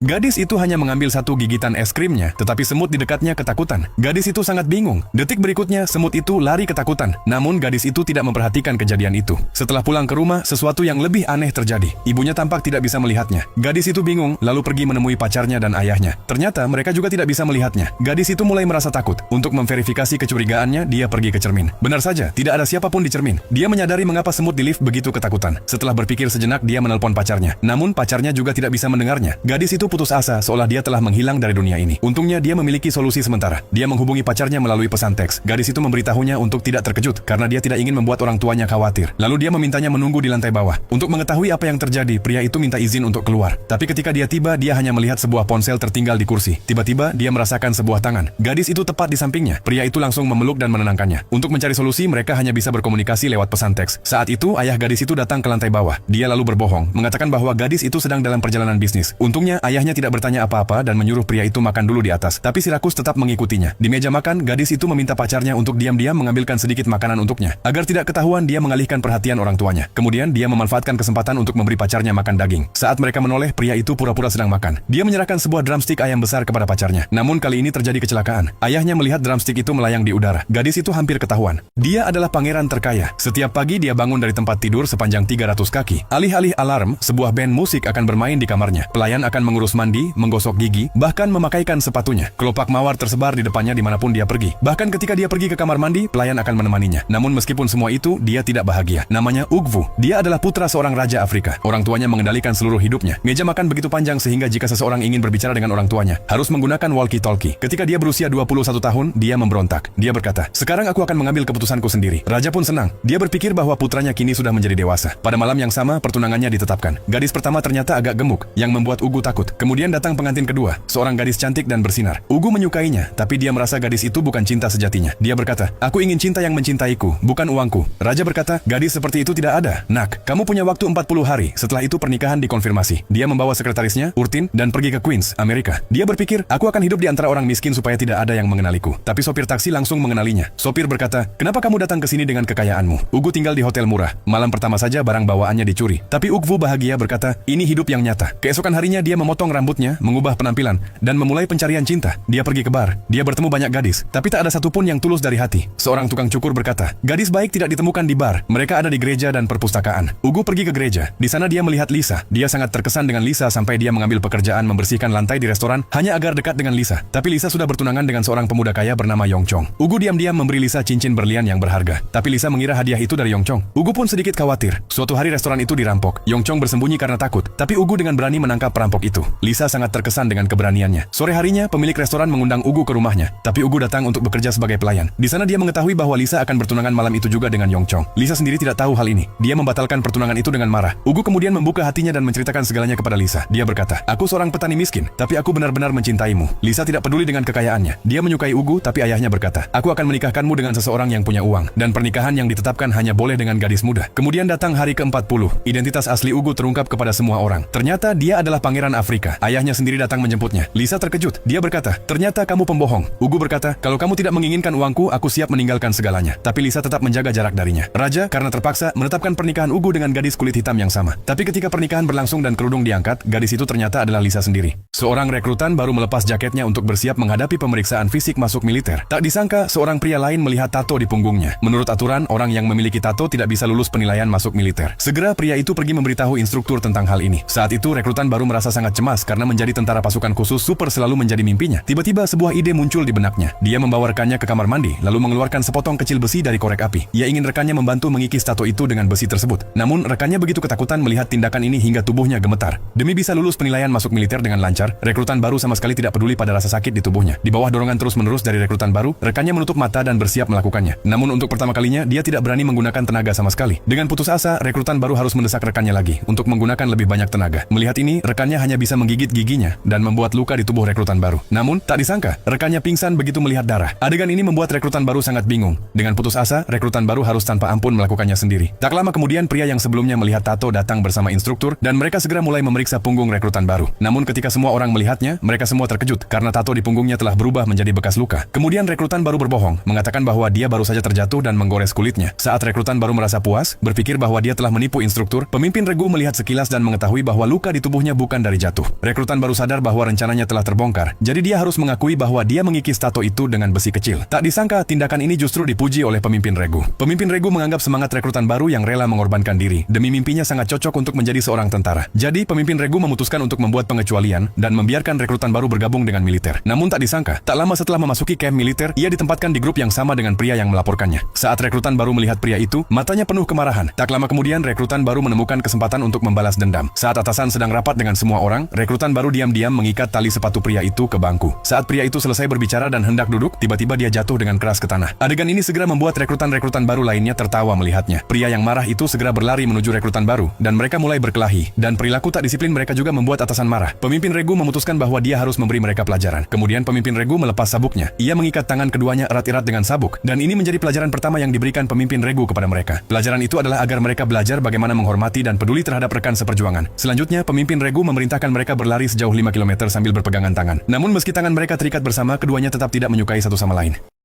Gadis itu hanya mengambil satu gigitan es krimnya, tetapi semut di dekatnya ketakutan. Gadis itu sangat bingung. Detik berikutnya, semut itu lari ketakutan. Namun gadis itu tidak memperhatikan kejadian itu. Setelah pulang ke rumah, sesuatu yang lebih aneh terjadi. Ibunya tampak tidak bisa melihatnya. Gadis itu bingung, lalu pergi menemui pacarnya dan ayahnya. Ternyata mereka juga tidak bisa melihatnya. Gadis itu mulai merasa takut. Untuk memverifikasi kecurigaannya, dia pergi ke cermin. Benar saja, tidak ada siapapun di cermin. Dia menyadari mengapa semut di lift begitu ketakutan. Setelah berpikir sejenak, dia menelpon pacarnya. Namun pacarnya juga tidak bisa mendengarnya. Gadis itu putus asa seolah dia telah menghilang dari dunia ini. Untungnya dia memiliki solusi sementara. Dia menghubungi pacarnya melalui pesan teks. Gadis itu memberitahunya untuk tidak terkejut karena dia tidak ingin membuat orang tuanya khawatir. Lalu dia memintanya menunggu di lantai bawah. Untuk mengetahui apa yang terjadi, pria itu minta izin untuk keluar. Tapi ketika dia tiba, dia hanya melihat sebuah ponsel tertinggal di kursi. Tiba-tiba dia merasakan sebuah tangan. Gadis itu tepat di sampingnya. Pria itu langsung memeluk dan menenangkannya. Untuk mencari solusi, mereka hanya bisa berkomunikasi lewat pesan teks. Saat itu, ayah gadis itu datang ke lantai bawah. Dia lalu berbohong, mengatakan bahwa gadis itu sedang dalam perjalanan bisnis. Untungnya, ayahnya tidak bertanya apa-apa dan menyuruh pria itu makan dulu di atas. Tapi Sirakus tetap mengikutinya. Di meja makan, gadis itu meminta pacarnya untuk diam-diam mengambilkan sedikit makanan untuknya. Agar tidak ketahuan, dia mengalihkan perhatian orang tuanya. Kemudian, dia memanfaatkan kesempatan untuk memberi pacarnya makan daging. Saat mereka menoleh, pria itu pura-pura sedang makan. Dia menyerahkan sebuah drumstick ayam besar kepada pacarnya. Namun kali ini terjadi kecelakaan. Ayahnya melihat drumstick itu melayang di udara. Gadis itu hampir ketahuan. Dia adalah pangeran terkaya. Setiap pagi dia bangun dari tempat tidur sepanjang 300 kaki. Alih-alih alarm, sebuah band musik akan bermain di kamarnya. Pelayan akan mengurus mandi, menggosok gigi, bahkan memakaikan sepatunya. Kelopak mawar tersebar di depannya dimanapun dia pergi. Bahkan ketika dia pergi ke kamar mandi, pelayan akan menemaninya. Namun meskipun semua itu, dia tidak bahagia. Namanya Ugvu. Dia adalah putra seorang raja Afrika. Orang tuanya mengendalikan seluruh hidupnya. Meja makan begitu panjang sehingga jika seseorang ingin berbicara dengan orang tuanya, harus menggunakan walkie-talkie. Ketika dia berusia 21 tahun, dia memberontak. Dia berkata, "Sekarang aku akan mengambil keputusanku sendiri." Raja pun senang. Dia berpikir bahwa putranya kini sudah menjadi dewasa. Pada malam yang sama, pertunangannya ditetapkan. Gadis pertama ternyata agak gemuk, yang membuat Ugu takut. Kemudian datang pengantin kedua, seorang gadis cantik dan bersinar. Ugu menyukainya, tapi dia merasa gadis itu bukan cinta sejatinya. Dia berkata, "Aku ingin cinta yang mencintaiku, bukan uangku." Raja berkata, "Gadis seperti itu tidak ada. Nak, kamu punya waktu 40 hari. Setelah itu pernikahan dikonfirmasi." Dia membawa sekretarisnya, Urtin, dan pergi ke Queens, Amerika. Dia berpikir, "Aku akan hidup di antara orang miskin supaya tidak ada yang mengenaliku." Tapi sopir taksi langsung mengenalinya. Sopir berkata, "Kenapa kamu datang ke sini dengan kekayaanmu?" Ugu tinggal di hotel murah. Malam pertama saja barang bawaannya dicuri. Tapi Ugvu bahagia berkata, "Ini hidup yang nyata." Keesokan harinya dia memotong rambutnya, mengubah penampilan, dan memulai pencarian cinta. Dia pergi ke bar. Dia bertemu banyak gadis, tapi tak ada satupun yang tulus dari hati. Seorang tukang cukur berkata, "Gadis baik tidak ditemukan di bar. Mereka ada di gereja dan perpustakaan." Ugu pergi ke gereja. Di sana dia melihat Lisa. Dia sangat terkesan dengan Lisa sampai dia mengambil pekerjaan membersihkan lantai di restoran hanya agar dekat dengan Lisa. Tapi Lisa sudah bertunangan dengan seorang pemuda kaya bernama Yongchong. Ugu diam-diam memberi Lisa cincin berlian yang berharga. Tapi Lisa mengira hadiah itu dari Yongchong. Ugu pun sedikit khawatir. Suatu hari restoran itu dirampok. Yongchong bersembunyi karena takut. Tapi Ugu dengan berani menangkap perampok itu. Lisa sangat terkesan dengan keberaniannya. Sore harinya, pemilik restoran mengundang Ugu ke rumahnya. Tapi Ugu datang untuk bekerja sebagai pelayan. Di sana dia mengetahui bahwa Lisa akan bertunangan malam itu juga dengan Yongchong. Lisa sendiri tidak tahu hal ini. Dia membatalkan pertunangan itu dengan marah. Ugu kemudian membuka hatinya dan menceritakan segalanya kepada Lisa. Dia berkata, "Aku seorang petani miskin, tapi aku benar-benar mencintaimu." Lisa tidak peduli dengan kekayaannya. Dia menyukai Ugu, tapi ayahnya berkata, "Aku akan menikahkanmu dengan seseorang yang punya uang." Dan pernikahan yang ditetapkan hanya boleh dengan gadis muda. Kemudian datang hari ke-40. Identitas asli Ugu terungkap kepada semua orang. Ternyata dia adalah pangeran Afrika. Ayahnya sendiri datang menjemputnya. Lisa terkejut. Dia berkata, "Ternyata kamu pembohong." Ugu berkata, "Kalau kamu tidak menginginkan uangku, aku siap meninggalkan segalanya." Tapi Lisa tetap menjaga jarak darinya. Raja, karena terpaksa, menetapkan pernikahan Ugu dengan gadis kulit hitam yang sama. Tapi ketika pernikahan berlangsung dan kerudung diangkat, gadis itu ternyata adalah Lisa sendiri. Seorang rekrutan baru melepas jaketnya untuk bersiap menghadapi pemeriksaan fisik masuk militer. Tak disangka, seorang pria lain melihat tato di punggungnya. Menurut aturan, orang yang memiliki tato tidak bisa lulus penilaian masuk militer. Segera pria itu pergi memberitahu instruktur tentang hal ini. Saat itu rekrutan baru merasa sangat cemas karena menjadi tentara pasukan khusus super selalu menjadi mimpinya. Tiba-tiba sebuah ide muncul di benaknya. Dia membawa rekannya ke kamar mandi, lalu mengeluarkan sepotong kecil besi dari korek api. Ia ingin rekannya membantu mengikis tato itu dengan besi tersebut. Namun rekannya begitu ketakutan melihat tindakan ini hingga tubuhnya gemetar. Demi bisa lulus penilaian masuk militer dengan lancar, rekrutan baru sama sekali tidak peduli pada rasa sakit di tubuhnya. Di bawah dorongan terus-menerus dari rekrutan baru, rekannya menutup mata dan bersiap melakukannya. Namun untuk pertama kalinya, dia tidak berani menggunakan tenaga sama sekali. Dengan putus asa, rekrutan baru harus mendesak rekannya lagi untuk menggunakan lebih banyak tenaga. Melihat ini, rekannya hanya bisa menggigit giginya dan membuat luka di tubuh rekrutan baru. Namun, tak disangka, rekannya pingsan begitu melihat darah. Adegan ini membuat rekrutan baru sangat bingung. Dengan putus asa, rekrutan baru harus tanpa ampun melakukannya sendiri. Tak lama kemudian, pria yang sebelumnya melihat tato datang bersama instruktur dan mereka segera mulai memeriksa punggung rekrutan baru. Namun ketika semua orang orang melihatnya, mereka semua terkejut karena tato di punggungnya telah berubah menjadi bekas luka. Kemudian rekrutan baru berbohong, mengatakan bahwa dia baru saja terjatuh dan menggores kulitnya. Saat rekrutan baru merasa puas, berpikir bahwa dia telah menipu instruktur, pemimpin regu melihat sekilas dan mengetahui bahwa luka di tubuhnya bukan dari jatuh. Rekrutan baru sadar bahwa rencananya telah terbongkar, jadi dia harus mengakui bahwa dia mengikis tato itu dengan besi kecil. Tak disangka, tindakan ini justru dipuji oleh pemimpin regu. Pemimpin regu menganggap semangat rekrutan baru yang rela mengorbankan diri demi mimpinya sangat cocok untuk menjadi seorang tentara. Jadi, pemimpin regu memutuskan untuk membuat pengecualian dan membiarkan rekrutan baru bergabung dengan militer. Namun tak disangka, tak lama setelah memasuki kamp militer, ia ditempatkan di grup yang sama dengan pria yang melaporkannya. Saat rekrutan baru melihat pria itu, matanya penuh kemarahan. Tak lama kemudian, rekrutan baru menemukan kesempatan untuk membalas dendam. Saat atasan sedang rapat dengan semua orang, rekrutan baru diam-diam mengikat tali sepatu pria itu ke bangku. Saat pria itu selesai berbicara dan hendak duduk, tiba-tiba dia jatuh dengan keras ke tanah. Adegan ini segera membuat rekrutan-rekrutan baru lainnya tertawa melihatnya. Pria yang marah itu segera berlari menuju rekrutan baru, dan mereka mulai berkelahi. Dan perilaku tak disiplin mereka juga membuat atasan marah. Pemimpin regu memutuskan bahwa dia harus memberi mereka pelajaran. Kemudian pemimpin regu melepas sabuknya. Ia mengikat tangan keduanya erat-erat dengan sabuk, dan ini menjadi pelajaran pertama yang diberikan pemimpin regu kepada mereka. Pelajaran itu adalah agar mereka belajar bagaimana menghormati dan peduli terhadap rekan seperjuangan. Selanjutnya, pemimpin regu memerintahkan mereka berlari sejauh 5 km sambil berpegangan tangan. Namun meski tangan mereka terikat bersama, keduanya tetap tidak menyukai satu sama lain.